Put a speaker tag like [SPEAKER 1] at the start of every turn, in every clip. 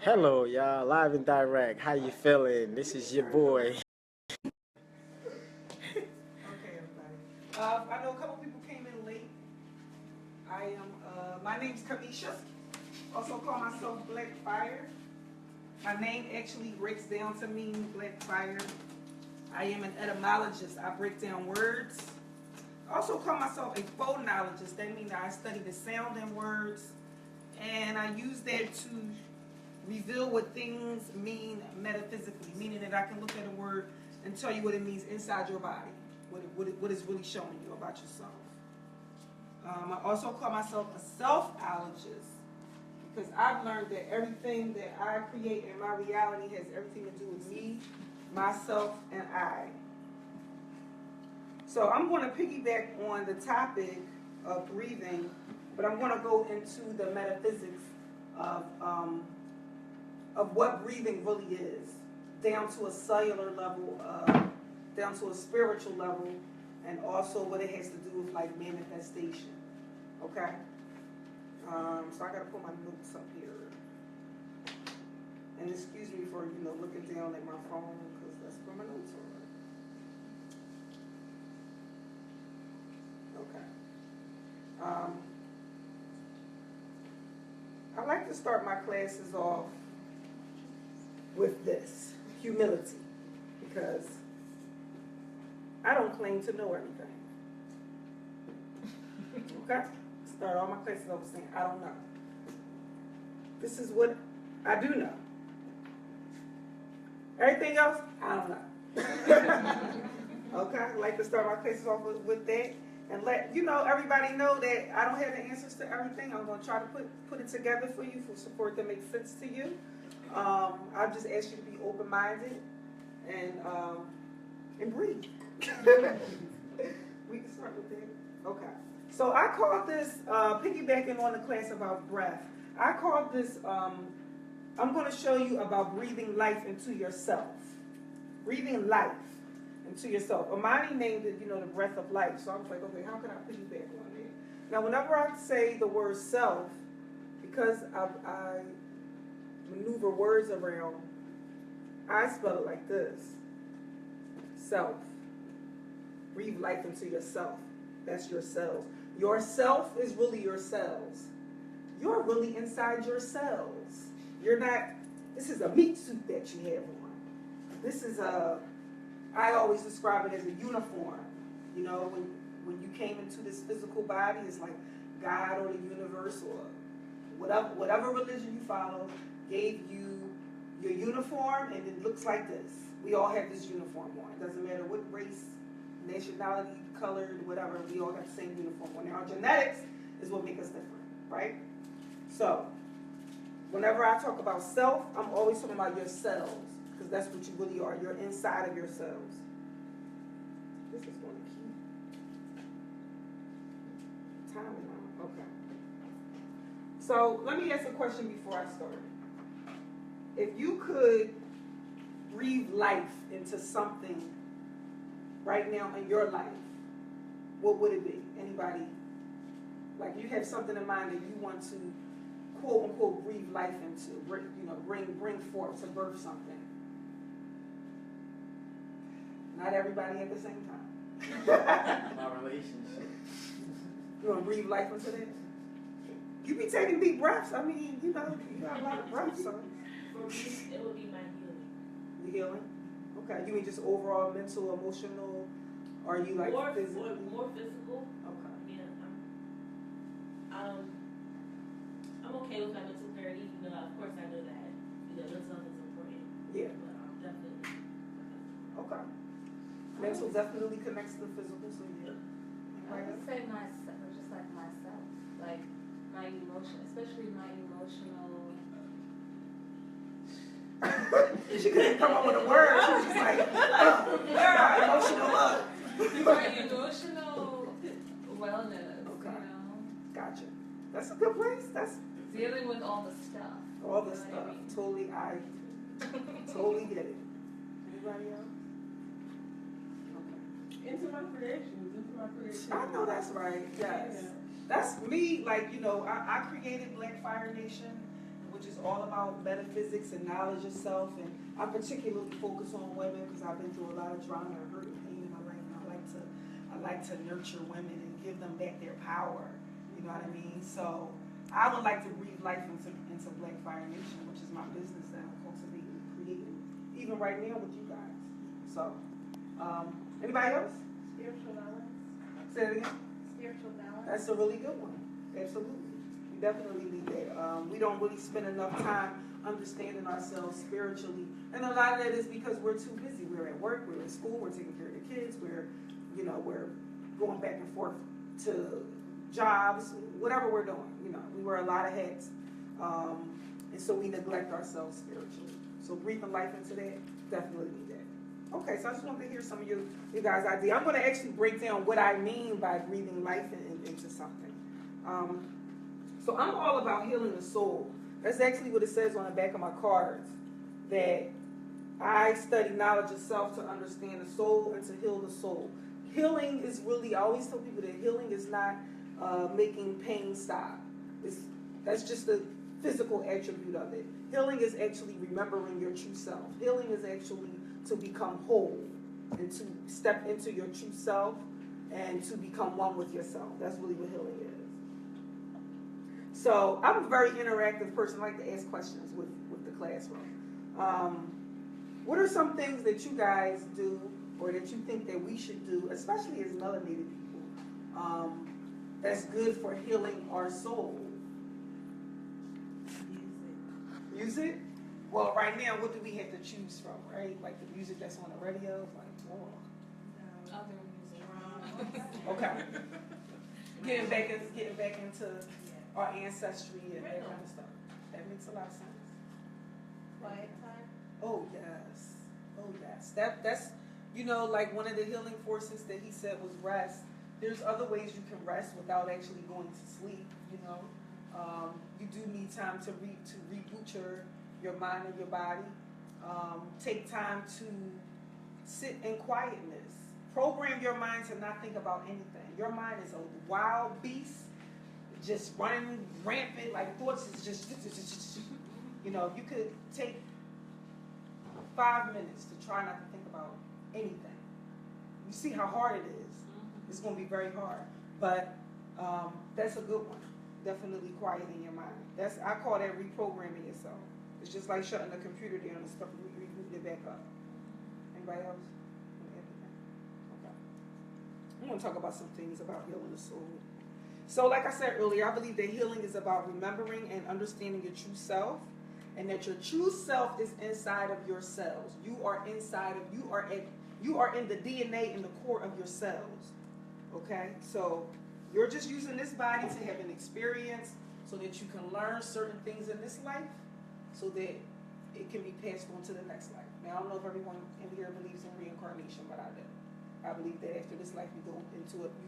[SPEAKER 1] Hello, y'all, live and direct. How you feeling? This is your boy.
[SPEAKER 2] Okay, everybody. I know a couple people came in late. My name's Kamisha. Also call myself Black Fire. My name actually breaks down to mean Black Fire. I am an etymologist. I break down words. I also call myself a phonologist. That means I study the sound in words, and I use that to reveal what things mean metaphysically, meaning that I can look at a word and tell you what it means inside your body, what it's really showing you about yourself. I also call myself a self-ologist because I've learned that everything that I create in my reality has everything to do with me, myself, and I. So I'm going to piggyback on the topic of breathing, but I'm going to go into the metaphysics of what breathing really is, down to a cellular level, down to a spiritual level, and also what it has to do with like manifestation. Okay? So I gotta put my notes up here. And excuse me for, looking down at my phone, because that's where my notes are. Okay. I like to start my classes off with this, humility, because I don't claim to know everything. Okay? Start all my classes off saying, I don't know. This is what I do know. Everything else, I don't know. Okay? I like to start my classes off with that and let everybody know that I don't have the answers to everything. I'm going to try to put it together for you for support that makes sense to you. I just ask you to be open-minded and breathe. We can start with that. Okay. So I called this, piggybacking on the class about breath, I called this, I'm going to show you about breathing life into yourself. Breathing life into yourself. Amani named it, the breath of life. So I was like, okay, how can I piggyback on it? Now, whenever I say the word self, because I maneuver words around, I spell it like this. Self. Breathe life into yourself. That's your cells. Your self is really your cells. You're really inside your cells. You're not, this is a meat suit that you have on. This is I always describe it as a uniform. When you came into this physical body, it's like God or the universe or whatever religion you follow gave you your uniform, and it looks like this. We all have this uniform on. It doesn't matter what race, nationality, color, whatever, we all got the same uniform on. Now, our genetics is what makes us different, right? So, whenever I talk about self, I'm always talking about your cells, because that's what you really are. You're inside of your cells. This is going to keep timing on. Okay. So, let me ask a question before I start. If you could breathe life into something right now in your life, what would it be? Anybody? Like you have something in mind that you want to quote unquote breathe life into, bring forth to birth something. Not everybody at the same time.
[SPEAKER 1] My relationship.
[SPEAKER 2] You want to breathe life into that? You be taking deep breaths. I mean, you got a lot of breaths. So.
[SPEAKER 3] For me, it would be my healing.
[SPEAKER 2] The healing? Okay. You mean just overall mental, emotional, or are you like physical?
[SPEAKER 3] More physical.
[SPEAKER 2] Okay.
[SPEAKER 3] Yeah. I'm okay with my mental clarity, even though of course I know that mental health is important.
[SPEAKER 2] Yeah.
[SPEAKER 3] But definitely.
[SPEAKER 2] Okay. Mental definitely connects to the physical, so yeah.
[SPEAKER 4] I would say myself, just like myself, like my emotion, especially my emotional.
[SPEAKER 2] She couldn't come up with a word. She was just like, emotional love.
[SPEAKER 4] My emotional wellness.
[SPEAKER 2] Okay. Gotcha. That's a good place. That's
[SPEAKER 4] dealing with all the stuff.
[SPEAKER 2] All the stuff. I mean? Totally get it. Anybody else?
[SPEAKER 5] Into my creations.
[SPEAKER 2] I know that's right. Yes. Yeah. That's me. Like, I created Black Fire Nation. which is all about metaphysics and knowledge of self. And I particularly focus on women because I've been through a lot of drama and hurt and pain in my life. And I like to nurture women and give them back their power. You know what I mean? So I would like to breathe life into Black Fire Nation, which is my business that I'm cultivating and creating, even right now with you guys. So, anybody else?
[SPEAKER 5] Spiritual balance.
[SPEAKER 2] Say it again.
[SPEAKER 5] Spiritual balance.
[SPEAKER 2] That's a really good one. Absolutely. We definitely need that. We don't really spend enough time understanding ourselves spiritually. And a lot of that is because we're too busy. We're at work, we're at school, we're taking care of the kids, we're going back and forth to jobs, whatever we're doing. We wear a lot of hats. And so we neglect ourselves spiritually. So breathing life into that, definitely need that. Okay, so I just wanted to hear some of you guys' idea. I'm going to actually break down what I mean by breathing life into something. So I'm all about healing the soul. That's actually what it says on the back of my cards, that I study knowledge of self to understand the soul and to heal the soul. Healing is really, I always tell people that healing is not making pain stop. That's just the physical attribute of it. Healing is actually remembering your true self. Healing is actually to become whole and to step into your true self and to become one with yourself. That's really what healing is. So I'm a very interactive person. I like to ask questions with the classroom. What are some things that you guys do or that you think that we should do, especially as melanated people, that's good for healing our soul? Music? Well, right now, what do we have to choose from, right? Like the music that's on the radio? Like, oh.
[SPEAKER 3] Other music.
[SPEAKER 2] Okay. Getting back into our ancestry and that kind of stuff. That makes a lot of sense.
[SPEAKER 5] Quiet time.
[SPEAKER 2] Oh, yes. Oh, yes. That's, like one of the healing forces that he said was rest. There's other ways you can rest without actually going to sleep, You do need time to reboot your mind and your body. Take time to sit in quietness. Program your mind to not think about anything. Your mind is a wild beast, just running rampant, like thoughts is just, you could take 5 minutes to try not to think about anything. You see how hard it is. It's going to be very hard. But that's a good one. Definitely quieting your mind. I call that reprogramming yourself. It's just like shutting the computer down and stuff, rebooting it back up. Anybody else? Okay. I'm going to talk about some things about healing the soul. So like I said earlier, I believe that healing is about remembering and understanding your true self, and that your true self is inside of your cells. You are in the DNA in the core of your cells. Okay? So you're just using this body to have an experience so that you can learn certain things in this life so that it can be passed on to the next life. Now, I don't know if everyone in here believes in reincarnation, but I do. I believe that after this life, you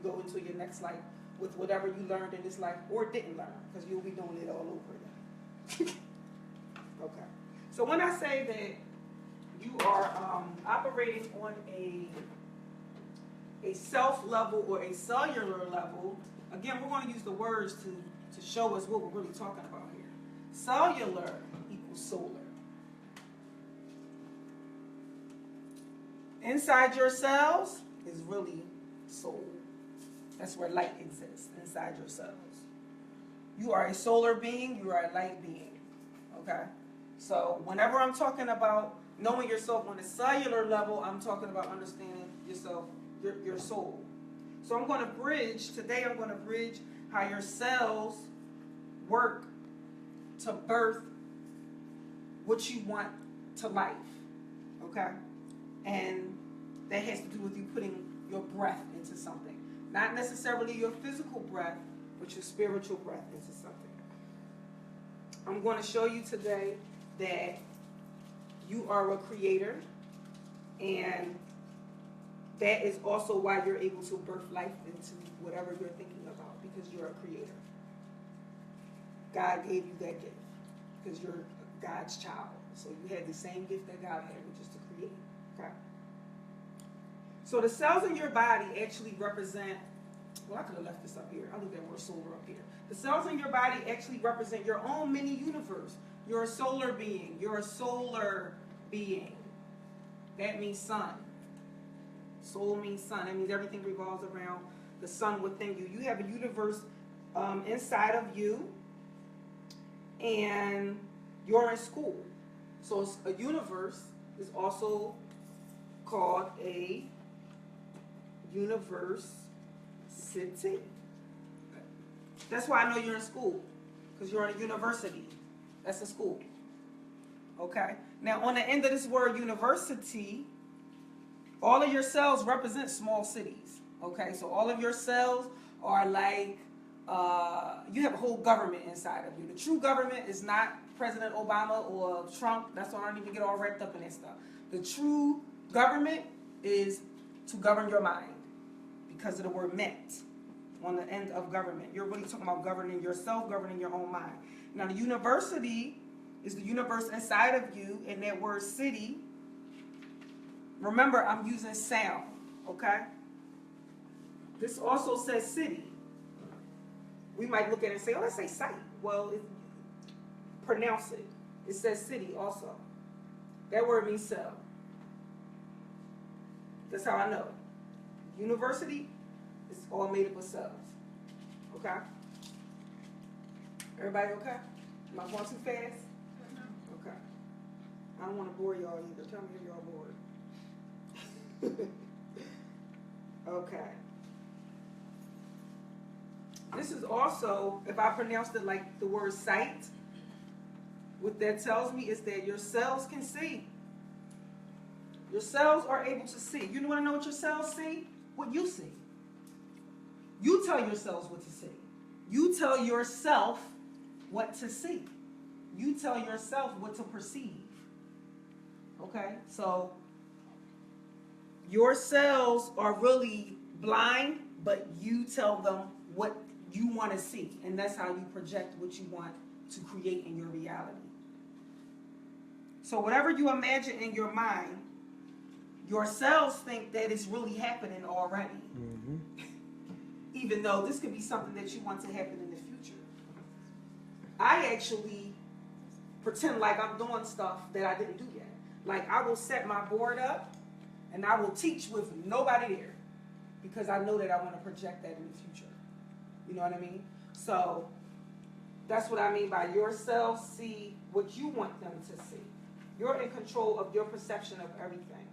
[SPEAKER 2] go into your next life with whatever you learned in this life or didn't learn, because you'll be doing it all over again. Okay. So when I say that you are operating on a self level or a cellular level, again, we're going to use the words to show us what we're really talking about here. Cellular equals solar. Inside your cells is really soul. That's where light exists, inside your cells. You are a solar being, you are a light being. Okay? So whenever I'm talking about knowing yourself on a cellular level, I'm talking about understanding yourself, your soul. So I'm going to bridge how your cells work to birth what you want to life. Okay? And that has to do with you putting your breath into something. Not necessarily your physical breath, but your spiritual breath into something. I'm going to show you today that you are a creator, and that is also why you're able to birth life into whatever you're thinking about, because you're a creator. God gave you that gift because you're God's child. So you had the same gift that God had, which is to create. Okay? So the cells in your body actually represent well, I could have left this up here. I'll leave that word solar up here. The cells in your body actually represent your own mini universe. You're a solar being. You're a solar being. That means sun. Soul means sun. That means everything revolves around the sun within you. You have a universe inside of you, and you're in school. So a universe is also called a university. That's why I know you're in school, because you're in a university. That's a school. Okay? Now, on the end of this word university, all of your cells represent small cities. Okay? So all of your cells are like, you have a whole government inside of you. The true government is not President Obama or Trump. That's why I don't even get all wrapped up in that stuff. The true government is to govern your mind, because of the word met on the end of government. You're really talking about governing yourself, governing your own mind. Now, the university is the universe inside of you, and that word city, remember, I'm using sound, okay? This also says city. We might look at it and say, oh, let's say site. Well, pronounce it. It says city also. That word means cell. That's how I know it. University is all made up of cells. Okay? Everybody okay? Am I going too fast? Okay. I don't want to bore y'all either. Tell me if y'all bored. Okay. This is also, if I pronounced it like the word sight, what that tells me is that your cells can see. Your cells are able to see. You want to know what your cells see? What you see. You tell your cells what to see. You tell yourself what to see. You tell yourself what to perceive. Okay? So, your cells are really blind, but you tell them what you want to see. And that's how you project what you want to create in your reality. So whatever you imagine in your mind, your cells think that it's really happening already. Mm-hmm. Even though this could be something that you want to happen in the future. I actually pretend like I'm doing stuff that I didn't do yet. Like, I will set my board up and I will teach with nobody there, because I know that I want to project that in the future. You know what I mean? So that's what I mean by your cells see what you want them to see. You're in control of your perception of everything.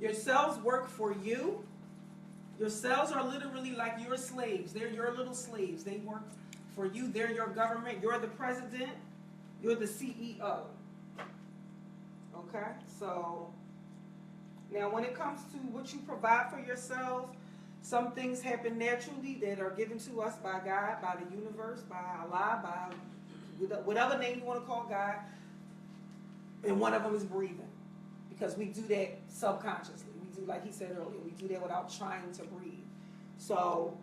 [SPEAKER 2] Your cells work for you. Your cells are literally like your slaves. They're your little slaves. They work for you. They're your government. You're the president. You're the CEO. Okay? So, now when it comes to what you provide for yourselves, some things happen naturally that are given to us by God, by the universe, by Allah, by whatever name you want to call God. And one of them is breathing. Because we do that subconsciously. We do, like he said earlier, we do that without trying to breathe. So,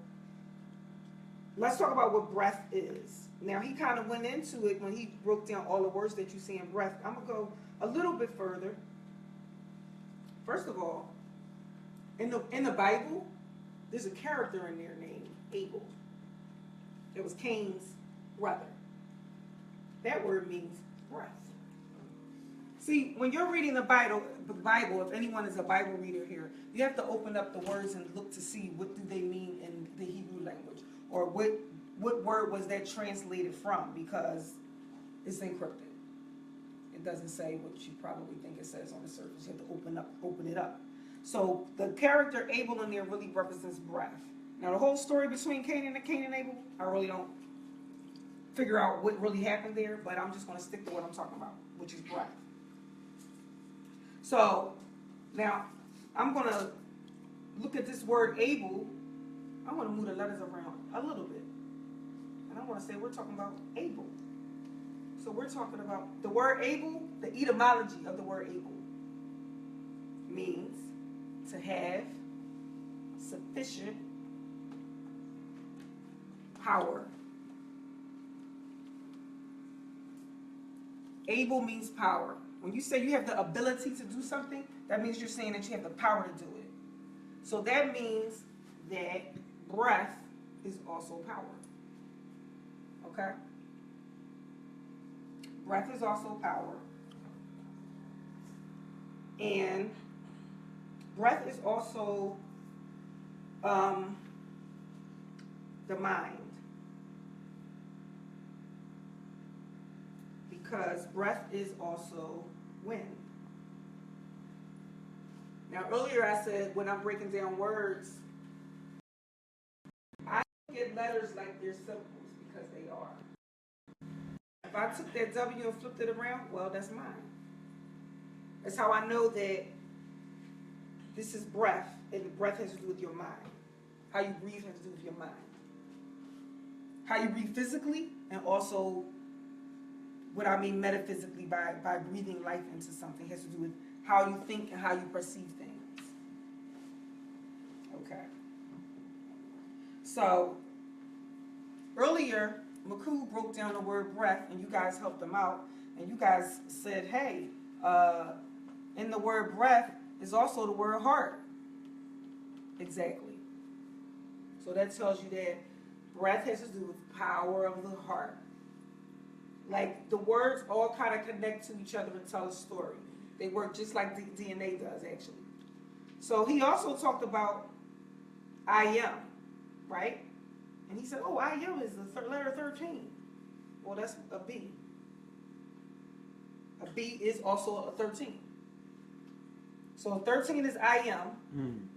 [SPEAKER 2] let's talk about what breath is. Now, he kind of went into it when he broke down all the words that you see in breath. I'm going to go a little bit further. First of all, in the Bible, there's a character in there named Abel. It was Cain's brother. That word means breath. See, when you're reading the Bible, if anyone is a Bible reader here, you have to open up the words and look to see what do they mean in the Hebrew language, or what word was that translated from, because it's encrypted. It doesn't say what you probably think it says on the surface. You have to open it up. So the character Abel in there really represents breath. Now the whole story between Cain and Abel, I really don't figure out what really happened there, but I'm just going to stick to what I'm talking about, which is breath. So, now, I'm going to look at this word Abel. I want to move the letters around a little bit. And I want to say we're talking about Abel. So we're talking about the word Abel, the etymology of the word Abel means to have sufficient power. Able means power. When you say you have the ability to do something, that means you're saying that you have the power to do it. So that means that breath is also power. Okay? Breath is also power. And breath is also the mind. Because breath is also wind. Now, earlier I said when I'm breaking down words, I look at letters like they're symbols because they are. If I took that W and flipped it around, well, that's mine. That's how I know that this is breath, and breath has to do with your mind. How you breathe has to do with your mind. How you breathe physically, and also what I mean metaphysically by breathing life into something has to do with how you think and how you perceive things. Okay. So, earlier, Maku broke down the word breath, and you guys helped him out, and you guys said, hey, in the word breath is also the word heart. Exactly. So that tells you that breath has to do with power of the heart. Like the words all kind of connect to each other and tell a story. They work just like DNA does, actually. So he also talked about I am, right? And he said, oh, I am is the letter 13. Well, that's a B. A B is also a 13. So 13 is I am.
[SPEAKER 1] Dang.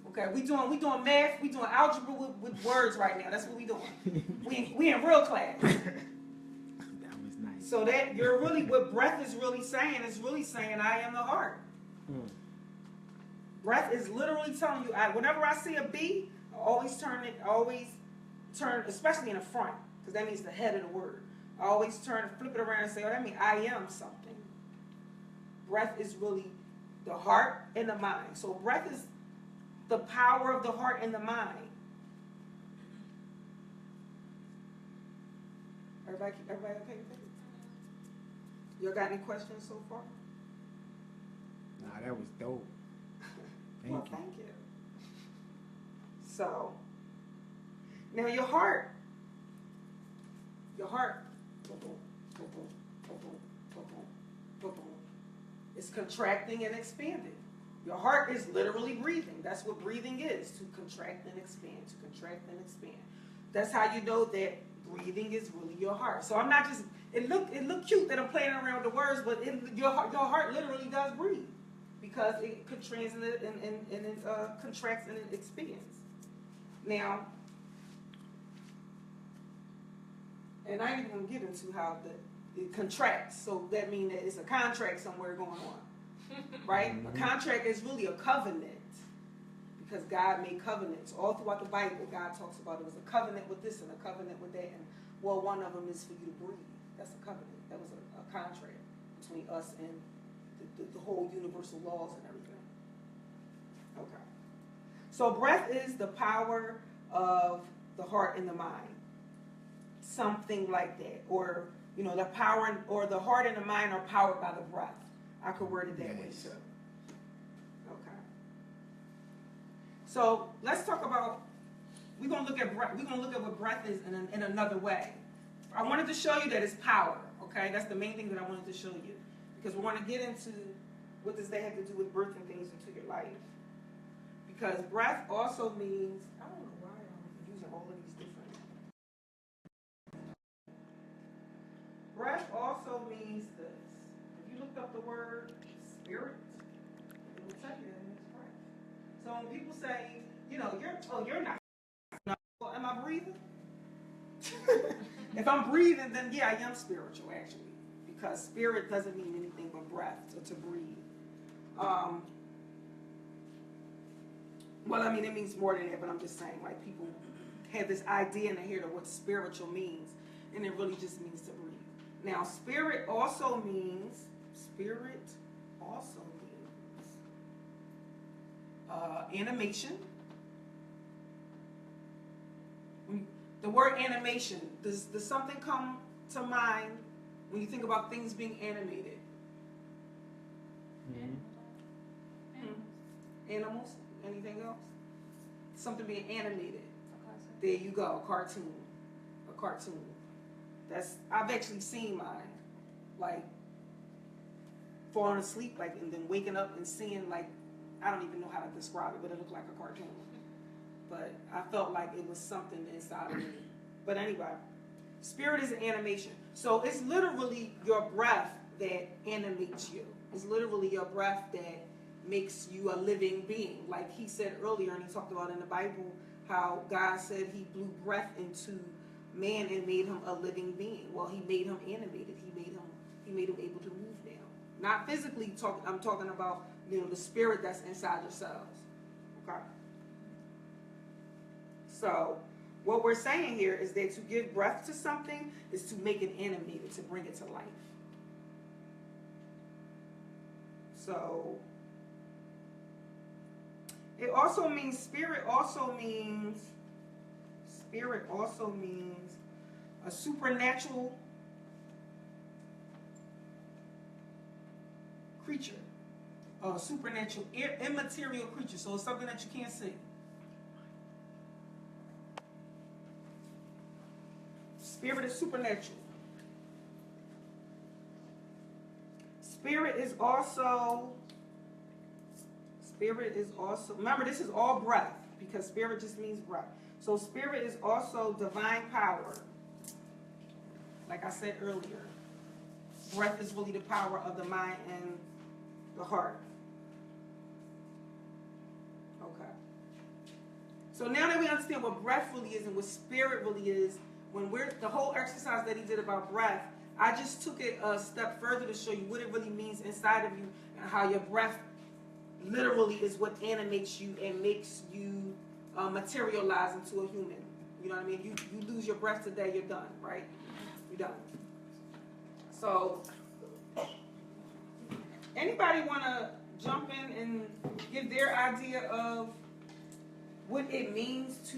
[SPEAKER 2] Okay, we doing math, we doing algebra with words right now. That's what we doing. we in real class.
[SPEAKER 1] That was nice.
[SPEAKER 2] So that you're really, what breath is really saying I am the heart. Breath is literally telling you, whenever I see a B, I always turn, especially in the front, because that means the head of the word. I always flip it around and say, oh, that means I am something. Breath is really the heart and the mind. So breath is the power of the heart and the mind. Everybody okay with that? You got any questions so far?
[SPEAKER 1] Nah, that was dope.
[SPEAKER 2] Well, thank you. So, now your heart, is contracting and expanding. Your heart is literally breathing. That's what breathing is, to contract and expand, to contract and expand. That's how you know that breathing is really your heart. So I'm not just, it look cute that I'm playing around with the words, but your heart literally does breathe because it contracts and it contracts and it expands. Now, and I ain't even going to get into how it contracts, so that means that it's a contract somewhere going on. Right? A contract is really a covenant because God made covenants. All throughout the Bible, God talks about it was a covenant with this and a covenant with that. And, well, one of them is for you to breathe. That's a covenant. That was a contract between us and the whole universal laws and everything. Okay. So breath is the power of the heart and the mind. Something like that. Or, the power or the heart and the mind are powered by the breath. I could word it that way too. Okay. So let's talk about. We're gonna look at breath. We're gonna look at what breath is in another way. I wanted to show you that it's power. Okay, that's the main thing that I wanted to show you because we want to get into what does that have to do with birthing things into your life. Because breath also means I don't know why I'm using all of these different. Breath also means this. If you looked up the word spirit, it will tell you that it means breath. So when people say, you're not. Well, am I breathing? If I'm breathing, then yeah, I am spiritual actually, because spirit doesn't mean anything but breath, to breathe. Well, I mean, it means more than that, but I'm just saying, like, people have this idea in their head of what spiritual means, and it really just means to breathe. Now, spirit also means animation. The word animation, does something come to mind when you think about things being animated? Animals? Anything else? something being animated.
[SPEAKER 4] A cartoon.
[SPEAKER 2] There you go, a cartoon. A cartoon. I've actually seen mine. Like, falling asleep, like, and then waking up and seeing, like, I don't even know how to describe it, but it looked like a cartoon. But I felt like it was something inside of me. But anyway, spirit is an animation. So it's literally your breath that animates you. It's literally your breath that makes you a living being. Like he said earlier, and he talked about in the Bible, how God said he blew breath into man and made him a living being. Well, he made him animated. He made him able to move now. Not physically talking, I'm talking about, the spirit that's inside yourselves. Okay? So, what we're saying here is that to give breath to something is to make it animated, to bring it to life. So, it also means, spirit also means a supernatural creature. A supernatural, immaterial creature. So it's something that you can't see. Spirit is supernatural. Spirit is also, remember this is all breath, because spirit just means breath. So spirit is also divine power. Like I said earlier, breath is really the power of the mind and the heart. Okay. So now that we understand what breath really is and what spirit really is, the whole exercise that he did about breath, I just took it a step further to show you what it really means inside of you and how your breath literally is what animates you and makes you materialize into a human. You know what I mean? You lose your breath today, you're done, right? You're done. So, anybody want to jump in and give their idea of what it means to,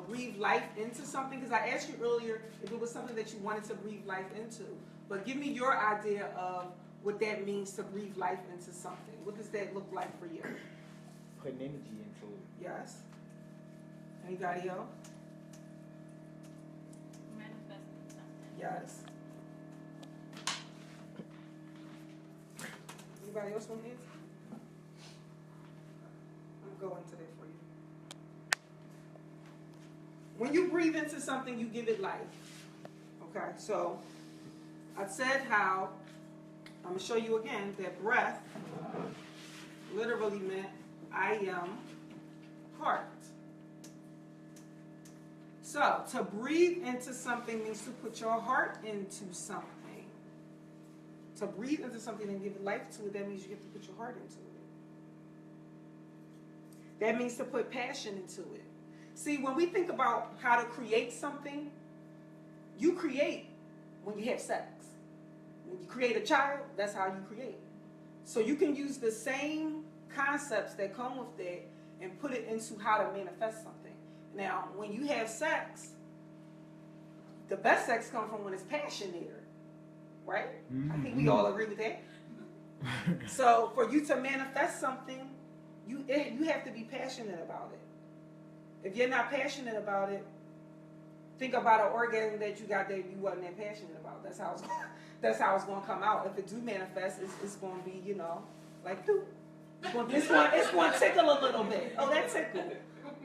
[SPEAKER 2] breathe life into something? Because I asked you earlier if it was something that you wanted to breathe life into. But give me your idea of what that means to breathe life into something. What does that look like for you?
[SPEAKER 1] Putting energy into it.
[SPEAKER 2] Yes. Anybody else?
[SPEAKER 4] Manifesting something.
[SPEAKER 2] Yes. Anybody else want to answer? I'm going to that for you. When you breathe into something, you give it life. Okay, so I said how, I'm going to show you again, that breath literally meant I am heart. So, to breathe into something means to put your heart into something. To breathe into something and give life to it, that means you have to put your heart into it. That means to put passion into it. See, when we think about how to create something, you create when you have sex. When you create a child, that's how you create. So you can use the same concepts that come with that and put it into how to manifest something. Now, when you have sex, the best sex comes from when it's passion there, right? Mm-hmm. I think we all agree with that. So for you to manifest something, you have to be passionate about it. If you're not passionate about it, think about an orgasm that you got that you wasn't that passionate about. That's how it's going to come out. If it do manifest, it's going to be, like, it's going to tickle a little bit. Oh, that tickled.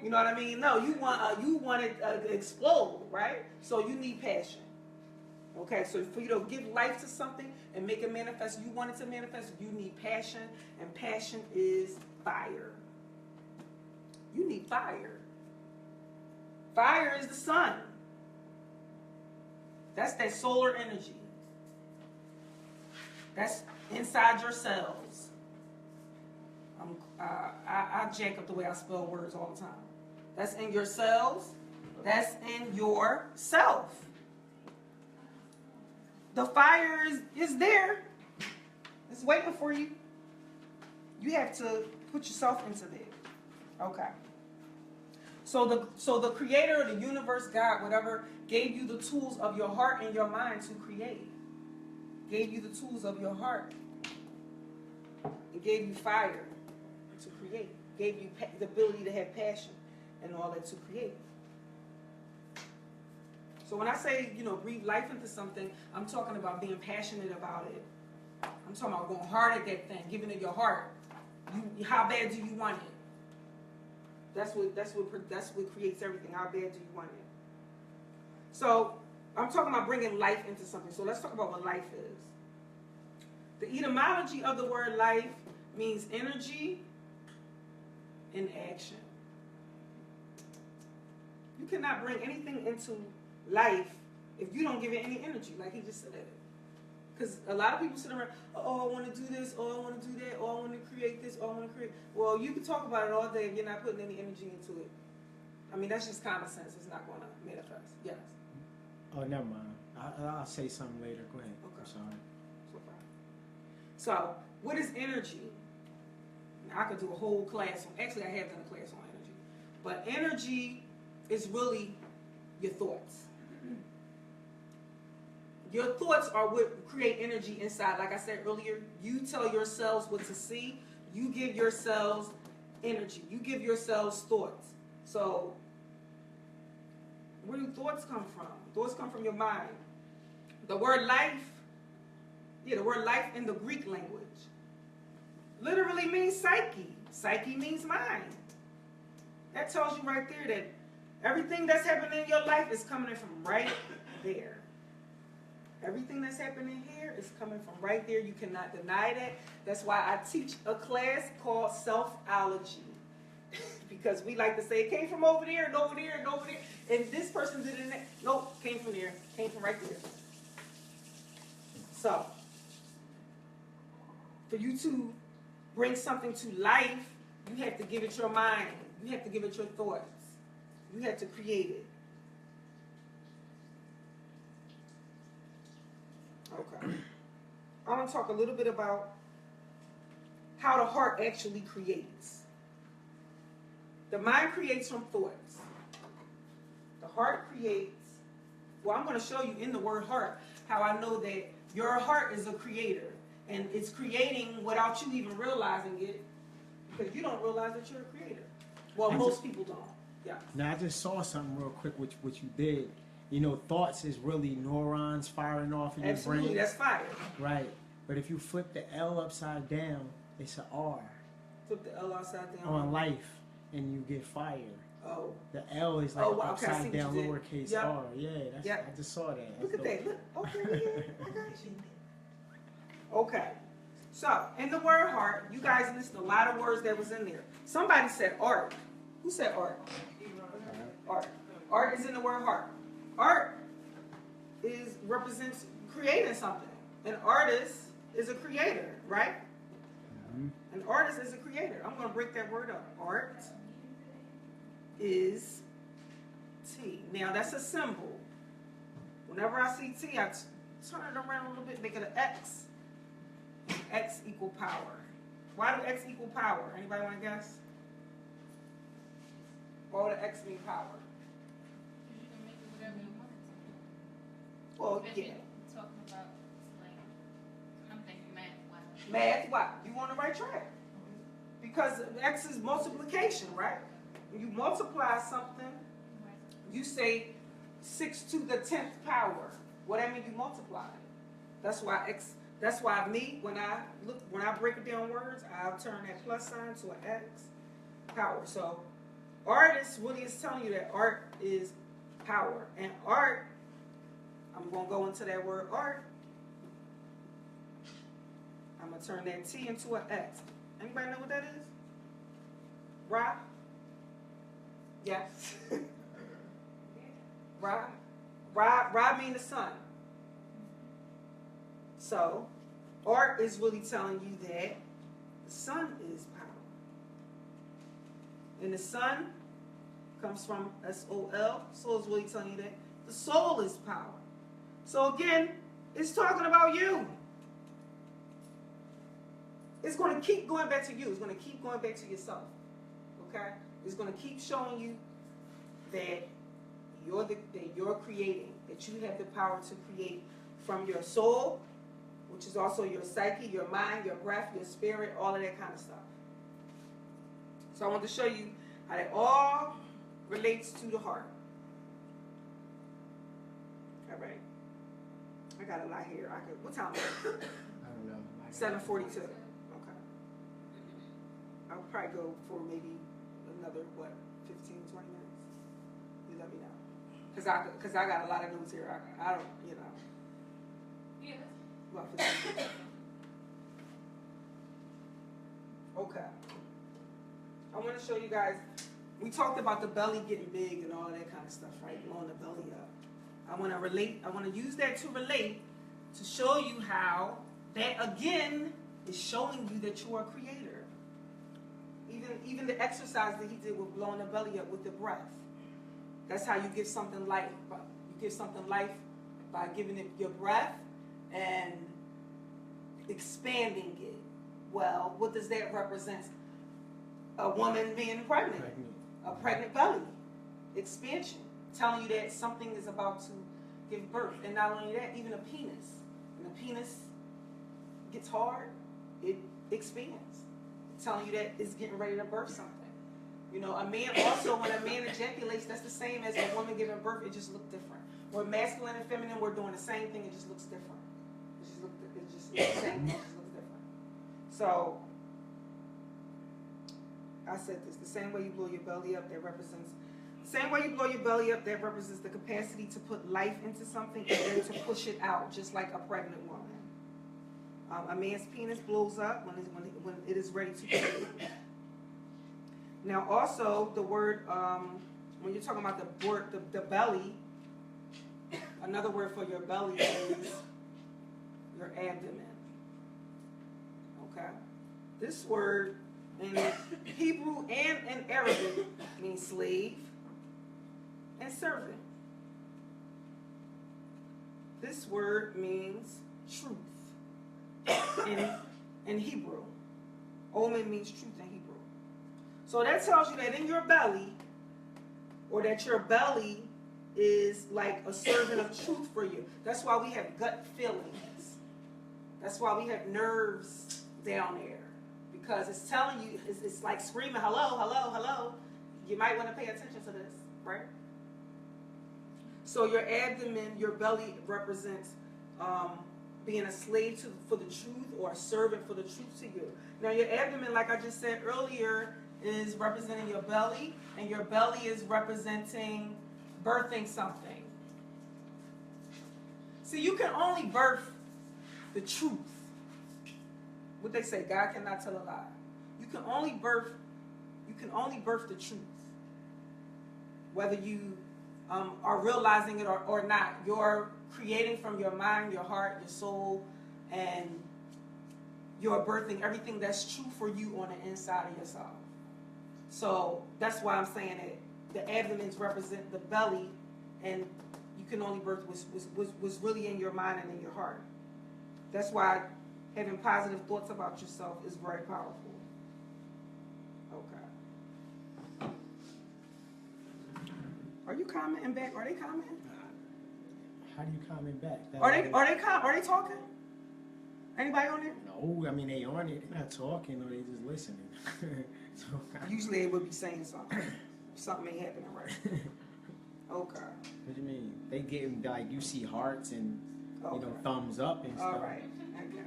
[SPEAKER 2] You know what I mean? No, you want it to explode, right? So you need passion. Okay, so for you to give life to something and make it manifest, you want it to manifest, you need passion, and passion is fire. You need fire. Fire is the sun. That's that solar energy. That's inside your cells. I jack up the way I spell words all the time. That's in your cells. That's in yourself. The fire is there. It's waiting for you. You have to put yourself into there. Okay. So the creator, the universe, God, whatever, gave you the tools of your heart and your mind to create. Gave you the tools of your heart. And gave you fire to create. Gave you the ability to have passion. in order to create. So when I say, breathe life into something, I'm talking about being passionate about it. I'm talking about going hard at that thing, giving it your heart. How bad do you want it? That's what creates everything. How bad do you want it? So I'm talking about bringing life into something. So let's talk about what life is. The etymology of the word life means energy in action. You cannot bring anything into life if you don't give it any energy, like he just said. Because a lot of people sit around, oh, I want to do this, oh, I want to do that, oh, I want to create this, oh, I want to create. Well, you can talk about it all day if you're not putting any energy into it. I mean, that's just common sense. It's not going to manifest. Yes.
[SPEAKER 1] Oh, never mind. I'll say something later. Go ahead.
[SPEAKER 2] Okay.
[SPEAKER 1] I'm sorry.
[SPEAKER 2] So, what is energy? Now, I could do a whole class on, actually I have done a class on energy. But energy is really your thoughts. Your thoughts are what create energy inside. Like I said earlier, you tell your cells what to see. You give your cells energy. You give your cells thoughts. So, where do thoughts come from? Thoughts come from your mind. The word life, the word life in the Greek language literally means psyche. Psyche means mind. That tells you right there that everything that's happening in your life is coming from right there. Everything that's happening here is coming from right there. You cannot deny that. That's why I teach a class called self-ology. Because we like to say it came from over there and over there and over there. And this person did it. Nope, came from there. Came from right there. So, for you to bring something to life, you have to give it your mind. You have to give it your thoughts. You have to create it. Okay. I want to talk a little bit about how the heart actually creates. The mind creates from thoughts. The heart creates. Well, I'm going to show you in the word heart how I know that your heart is a creator. And it's creating without you even realizing it, because you don't realize that you're a creator. Well, most people don't. Yeah.
[SPEAKER 1] Now, I just saw something real quick, which you did. Thoughts is really neurons firing off in your brain.
[SPEAKER 2] Absolutely, that's fire.
[SPEAKER 1] Right. But if you flip the L upside down, it's an R.
[SPEAKER 2] Flip the L upside down.
[SPEAKER 1] On life, and you get fire.
[SPEAKER 2] Oh.
[SPEAKER 1] The L is like upside down lowercase R. Yeah, I just saw that.
[SPEAKER 2] Look at that. Look. Okay, yeah, I got you. Okay. So, in the word heart, you guys listed a lot of words that was in there. Somebody said art. Who said art? Art. Art is in the word heart. Art represents creating something. An artist is a creator, right? Mm-hmm. An artist is a creator. I'm going to break that word up. Art is T. Now, that's a symbol. Whenever I see T, I turn it around a little bit, make it an X. X equal power. Why do X equal power? Anybody want to guess? Why would X mean power?
[SPEAKER 4] You can make it whatever you want it to.
[SPEAKER 2] Well,
[SPEAKER 4] If
[SPEAKER 2] yeah.
[SPEAKER 4] you're talking about, like, I'm thinking math. Wow.
[SPEAKER 2] Math, why? You on the right track. Because X is multiplication, right? When you multiply something, you say 6 to the 10th power. What that means, you multiply it. That's why X. That's why me, when I break it down words, I'll turn that plus sign to an X power. So, artist really is telling you that art is power. And art, I'm going to go into that word art. I'm going to turn that T into an X. Anybody know what that is? Ra? Yes. Ra? Ra means the sun. So, art is really telling you that the sun is power. And the sun comes from S-O-L. So it's really telling you that the soul is power. So again, it's talking about you. It's going to keep going back to you. It's going to keep going back to yourself. Okay? It's going to keep showing you that you're creating, that you have the power to create from your soul, which is also your psyche, your mind, your breath, your spirit, all of that kind of stuff. So I want to show you how that all relates to the heart. All right. I got a lot here. What time is it?
[SPEAKER 1] I don't know.
[SPEAKER 2] 7:42. Okay. I'll probably go for maybe another, 15, 20 minutes? You let me know. Because I got a lot of notes here. I don't,
[SPEAKER 4] Yeah.
[SPEAKER 2] about 15 minutes. Okay. I want to show you guys, we talked about the belly getting big and all of that kind of stuff, right? Blowing the belly up. I want to use that to relate, to show you how that, again, is showing you that you are a creator. Even the exercise that he did with blowing the belly up with the breath. That's how you give something life. You give something life by giving it your breath and expanding it. Well, what does that represent? A woman being pregnant. A pregnant belly. Expansion. Telling you that something is about to give birth. And not only that, even a penis. When the penis gets hard, it expands. Telling you that it's getting ready to birth something. A man also, when a man ejaculates, that's the same as a woman giving birth. It just looks different. We're masculine and feminine, we're doing the same thing. It just looks different. It's just the same thing. It just looks different. So, I said this, the same way you blow your belly up, that represents, that represents the capacity to put life into something and then to push it out, just like a pregnant woman. A man's penis blows up when it is ready to be. Now, also, the word, when you're talking about the belly, another word for your belly is your abdomen. Okay? This word in Hebrew and in Arabic means slave and servant. This word means truth in Hebrew. Omen means truth in Hebrew. So that tells you that in your belly, or that your belly is like a servant of truth for you. That's why we have gut feelings. That's why we have nerves down there. Because it's telling you, it's like screaming, hello, hello, hello. You might want to pay attention to this, right? So your abdomen, your belly represents being a slave for the truth, or a servant for the truth to you. Now your abdomen, like I just said earlier, is representing your belly, and your belly is representing birthing something. See, you can only birth the truth. What they say, God cannot tell a lie. You can only birth the truth. Whether you are realizing it or not, you're creating from your mind, your heart, your soul, and you're birthing everything that's true for you on the inside of yourself. So that's why I'm saying that the abdomens represent the belly, and you can only birth what's really in your mind and in your heart. That's why having positive thoughts about yourself is very powerful. Okay. Are you commenting back? Are they commenting?
[SPEAKER 1] How do you comment back?
[SPEAKER 2] Are they talking? Anybody on there?
[SPEAKER 1] No, I mean they on it. They're not talking, or they just listening. So,
[SPEAKER 2] usually they would be saying something. Something ain't happening right. Okay.
[SPEAKER 1] What do you mean? They getting, like, you see hearts and thumbs up and stuff.
[SPEAKER 2] All right. Okay.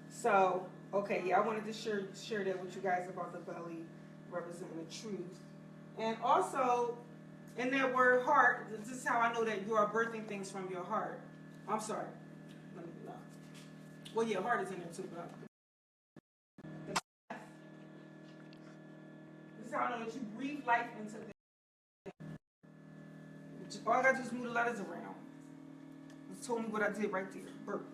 [SPEAKER 2] So, okay, yeah, I wanted to share that with you guys about the belly representing the truth. And also, in that word heart, this is how I know that you are birthing things from your heart. I'm sorry. Well, yeah, heart is in there too, but this is how I know that you breathe life into things. All I got to do is move the letters around. It told me what I did right there. Birth.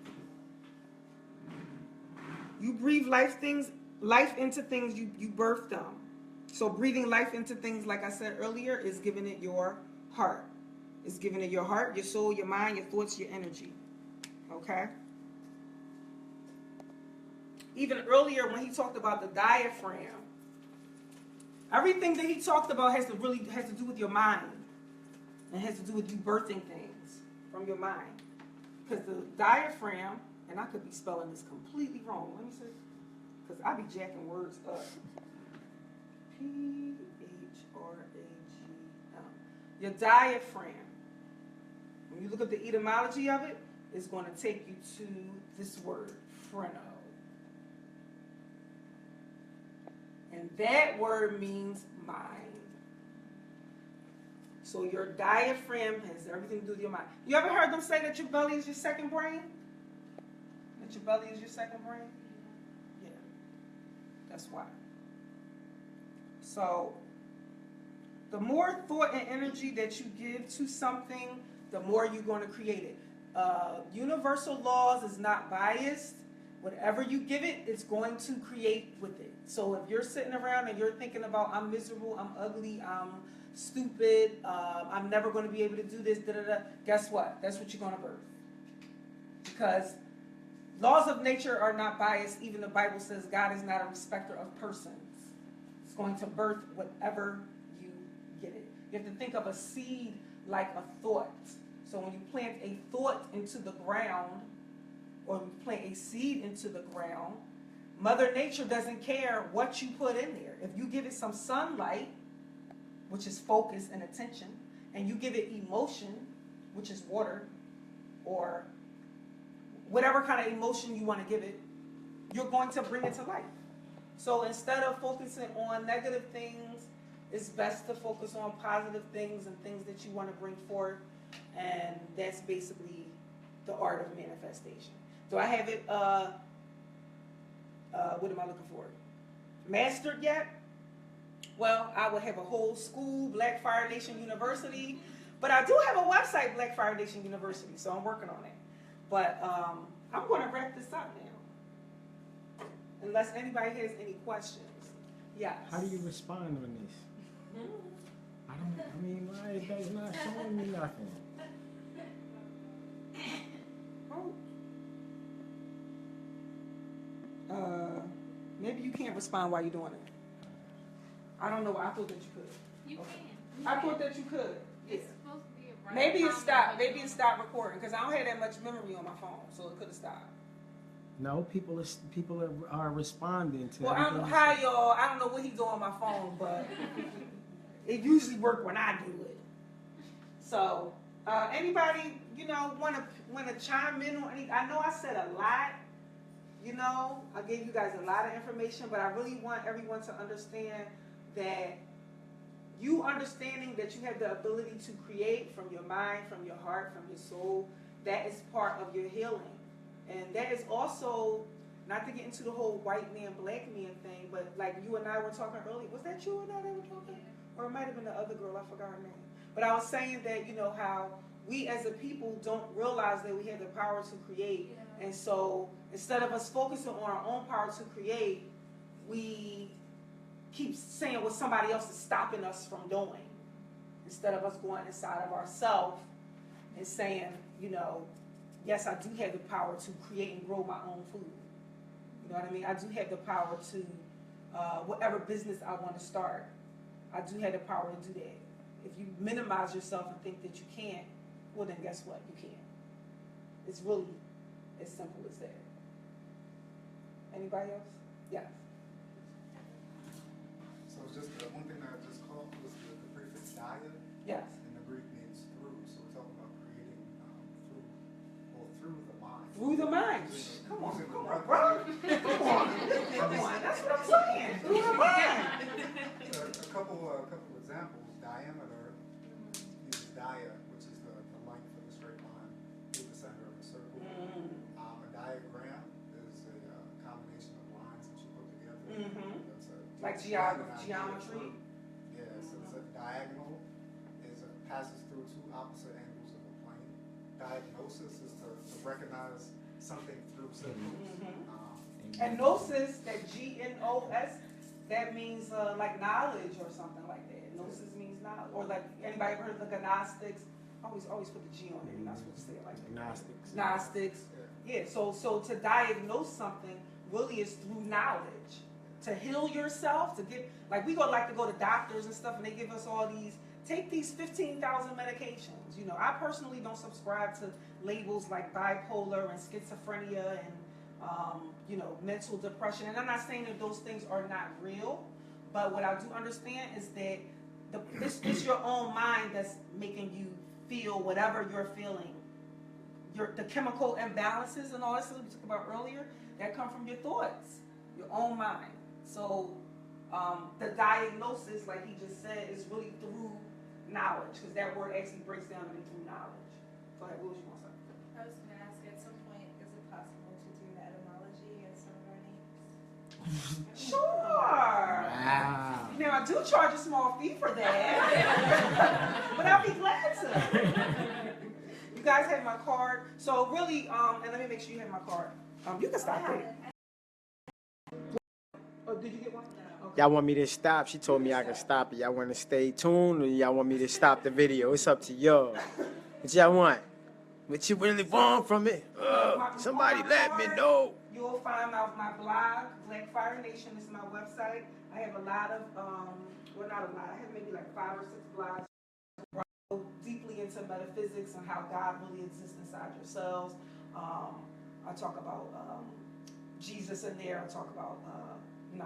[SPEAKER 2] You breathe life into things, you birth them. So breathing life into things, like I said earlier, is giving it your heart. It's giving it your heart, your soul, your mind, your thoughts, your energy. Okay? Even earlier when he talked about the diaphragm, everything that he talked about has to do with your mind. It has to do with you birthing things from your mind. Because the diaphragm, and I could be spelling this completely wrong. Let me see. Because I be jacking words up. P-H R-A-G-M. Your diaphragm. When you look at the etymology of it, it's going to take you to this word, phreno. And that word means mind. So your diaphragm has everything to do with your mind. You ever heard them say that your belly is your second brain? That your belly is your second brain? Yeah. That's why. So the more thought and energy that you give to something, the more you're going to create it. Universal laws is not biased. Whatever you give it, it's going to create with it. So if you're sitting around and you're thinking about, I'm miserable, I'm ugly, I'm stupid, I'm never going to be able to do this, guess what? That's what you're going to birth. Because laws of nature are not biased. Even the Bible says God is not a respecter of persons. It's going to birth whatever you get it. You have to think of a seed like a thought. So when you plant a thought into the ground, or you plant a seed into the ground, Mother Nature doesn't care what you put in there. If you give it some sunlight, which is focus and attention, and you give it emotion, which is water, or whatever kind of emotion you want to give it, you're going to bring it to life. So instead of focusing on negative things, it's best to focus on positive things and things that you want to bring forth. And that's basically the art of manifestation. Do I have it, what am I looking for? Mastered yet? Well, I will have a whole school, Black Fire Nation University. But I do have a website, Black Fire Nation University, so I'm working on it. But I'm going to wrap this up now. Unless anybody has any questions. Yes.
[SPEAKER 1] How do you respond on this? Why it does not showing me nothing?
[SPEAKER 2] Maybe you can't respond while you're doing it. I don't know. I thought that you could.
[SPEAKER 4] You
[SPEAKER 2] Okay.
[SPEAKER 4] can.
[SPEAKER 2] I thought that you could. Yeah.
[SPEAKER 4] It's supposed to be a right
[SPEAKER 2] Maybe it
[SPEAKER 4] time
[SPEAKER 2] stopped.
[SPEAKER 4] when
[SPEAKER 2] Maybe
[SPEAKER 4] you
[SPEAKER 2] it stopped recording because I don't have that much memory on my phone, so it could have stopped.
[SPEAKER 1] No, people are responding to.
[SPEAKER 2] Well,
[SPEAKER 1] everything you
[SPEAKER 2] hi
[SPEAKER 1] say.
[SPEAKER 2] y'all. I don't know what he's doing on my phone, but it usually works when I do it. So, anybody, want to chime in on any? I know I said a lot. I gave you guys a lot of information, but I really want everyone to understand that you understanding that you have the ability to create from your mind, from your heart, from your soul, that is part of your healing. And that is also, not to get into the whole white man, black man thing, but like you and I were talking earlier. Was that you and I that were talking? Or it might have been the other girl, I forgot her name. But I was saying that, how we as a people don't realize that we have the power to create.
[SPEAKER 4] Yeah.
[SPEAKER 2] And so instead of us focusing on our own power to create, we keep saying what somebody else is stopping us from doing. Instead of us going inside of ourselves and saying, yes, I do have the power to create and grow my own food. You know what I mean? I do have the power to, whatever business I want to start, I do have the power to do that. If you minimize yourself and think that you can't, well then guess what? You can't. It's really as simple as that. Anybody else? Yes.
[SPEAKER 6] So it's just one thing that I just caught was the prefix dia,
[SPEAKER 2] Yes.
[SPEAKER 6] and the Greek means through. So we're talking about creating through the mind.
[SPEAKER 2] Through the mind. Come on,
[SPEAKER 6] Using the
[SPEAKER 2] bro.
[SPEAKER 6] breath.
[SPEAKER 2] Come on. That's what I'm saying. Through the mind.
[SPEAKER 6] A couple examples. Diameter uses dia, which is the length of the straight line through the center of the circle. A diagram is a combination of lines that you put together. That's
[SPEAKER 2] Like
[SPEAKER 6] diagonal.
[SPEAKER 2] geometry.
[SPEAKER 6] Yeah, so it's a diagonal passes through two opposite angles of a plane. Diagnosis is to recognize something through symbols.
[SPEAKER 2] And gnosis, that G-N-O-S, that means like knowledge or something like that. Gnosis means knowledge. Or like, anybody ever heard of the Gnostics? Always put the G on there. You're not supposed to say it like that. Gnostics. Yeah, so to diagnose something really is through knowledge. To heal yourself, to get, like we like to go to doctors and stuff and they give us all these, take these 15,000 medications. I personally don't subscribe to labels like bipolar and schizophrenia and, mental depression. And I'm not saying that those things are not real, but what I do understand is that it's your own mind that's making you feel whatever you're feeling. The chemical imbalances and all that stuff we talked about earlier, that come from your thoughts, your own mind. So the diagnosis, like he just said, is really through knowledge, because that word actually breaks down to be through knowledge. Go ahead, what was you want to say?
[SPEAKER 5] I was going to ask, at some point, is it possible to do etymology in some of our names?
[SPEAKER 2] Sure.
[SPEAKER 1] Wow.
[SPEAKER 2] Now, I do charge a small fee for that, but I'll be glad to. You guys have my card. So really, and let me make sure you have my card. You can stop there. Oh, did you get one? No. Okay.
[SPEAKER 1] Y'all want me to stop? She told me I can stop it. Y'all want to stay tuned, or y'all want me to stop the video? It's up to y'all. What y'all want? What you really want from it? Somebody let me know.
[SPEAKER 2] You'll find my blog, Black Fire Nation. This is my website. I have a lot of, well, not a lot. I have maybe like 5 or 6 blogs. Where I go deeply into metaphysics and how God really exists inside yourselves. I talk about Jesus in there. I talk about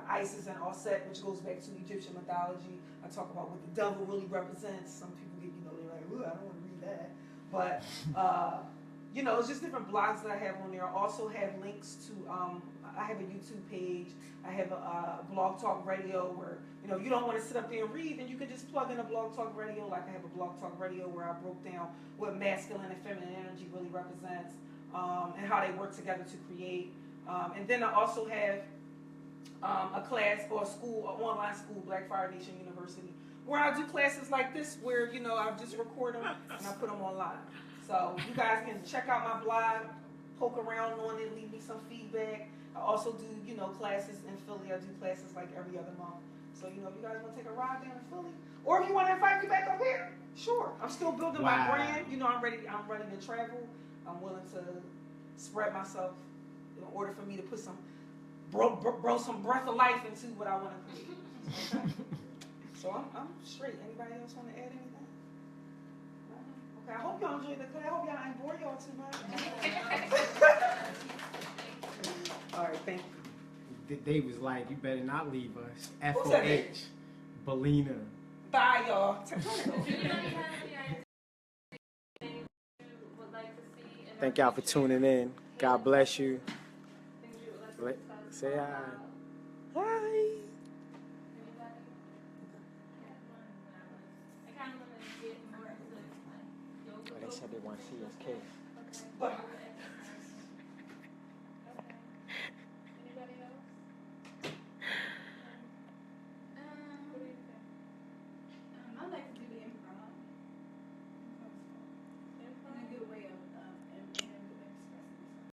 [SPEAKER 2] Isis and Osset, which goes back to Egyptian mythology. I talk about what the devil really represents. Some people get, they're like, ooh, I don't want to read that. But, it's just different blogs that I have on there. I also have links to, I have a YouTube page. I have a Blog Talk Radio where, if you don't want to sit up there and read, then you can just plug in a Blog Talk Radio. Like I have a Blog Talk Radio where I broke down what masculine and feminine energy really represents, and how they work together to create. And then I also have a class or a school, an online school, Black Fire Nation University, where I do classes like this where, I just record them and I put them online. So you guys can check out my blog, poke around on it, leave me some feedback. I also do, classes in Philly. I do classes like every other month. So, if you guys want to take a ride down in Philly, or if you want to invite me back up here, sure. I'm still building my brand. I'm ready to travel. I'm willing to spread myself in order for me to put some some breath of life into what I want to create. Okay? So I'm straight. Anybody else want to add anything? Okay, I hope y'all enjoyed the class. I hope y'all ain't bore y'all too much. All right, thank you.
[SPEAKER 1] They was like, you better not leave us.
[SPEAKER 2] Who said that?
[SPEAKER 1] FOH. Belina.
[SPEAKER 2] Bye, y'all.
[SPEAKER 1] Thank y'all for tuning in. God bless you. Say hi. Hi. They said they want to see his case.